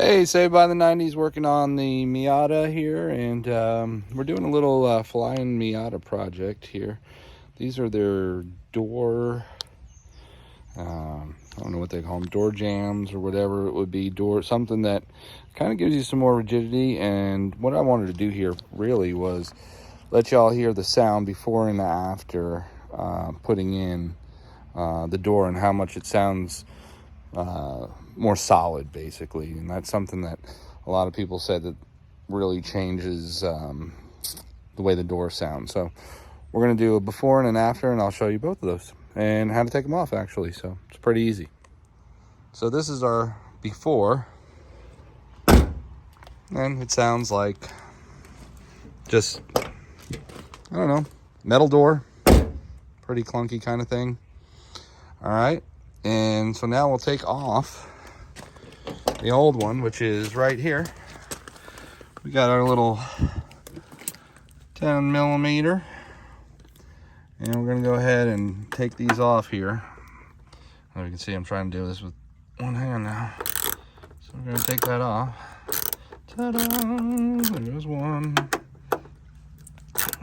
Hey, Saved by the 90s, working on the Miata here, and we're doing a little Flyin Miata project here. These are their door, I don't know what they call them, door jams or whatever it would be, something that kind of gives you some more rigidity. And what I wanted to do here really was let y'all hear the sound before and after putting in the door and how much it sounds more solid, basically. And that's something that a lot of people said that really changes the way the door sounds. So we're going to do a before and an after, and I'll show you both of those and how to take them off, actually. So it's pretty easy. So this is our before, and it sounds like just, I don't know, metal door, pretty clunky kind of thing. All right, and so now we'll take off the old one, which is right here. We got our little 10 millimeter, and we're gonna go ahead and take these off here. As you can see, I'm trying to do this with one hand now. So we're gonna take that off. Ta-da! There goes one.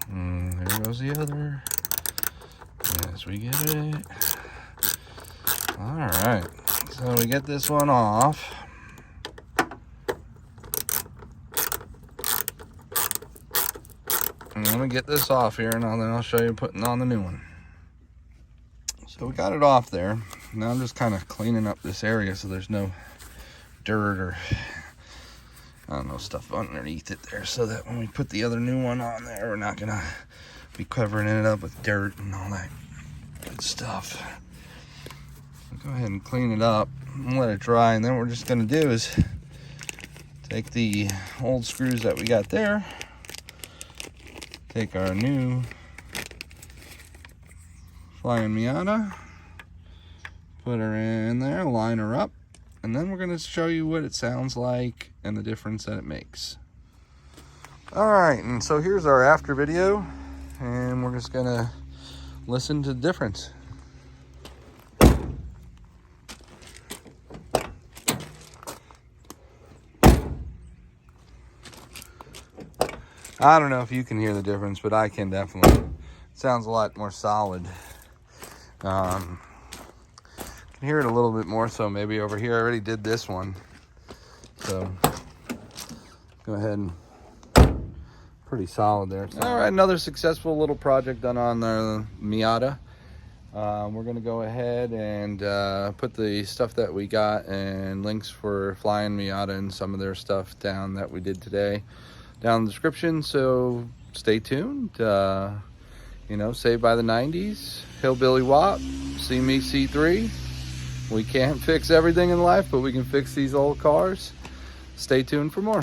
And there goes the other. Yes, we get it. All right, so we get this one off. I'm gonna get this off here, and then I'll show you putting on the new one. So we got it off there. Now I'm just kind of cleaning up this area so there's no dirt or, I don't know, stuff underneath it there, so that when we put the other new one on there, we're not gonna be covering it up with dirt and all that good stuff. Go ahead and clean it up and let it dry, and then what we're just going to do is take the old screws that we got there, take our new Flyin Miata, put her in there, line her up, and then we're going to show you what it sounds like and the difference that it makes. Alright, and so here's our after video, and we're just going to listen to the difference. I don't know if you can hear the difference, but I can definitely. It sounds a lot more solid. Can hear it a little bit more, so maybe over here. I already did this one, so go ahead and pretty solid there. All right, another successful little project done on the Miata. We're gonna go ahead and put the stuff that we got and links for Flyin Miata and some of their stuff down that we did today down in the description, so stay tuned. You know, Saved by the 90s, Hillbilly W.O.P, See Me C3. We can't fix everything in life, but we can fix these old cars. Stay tuned for more.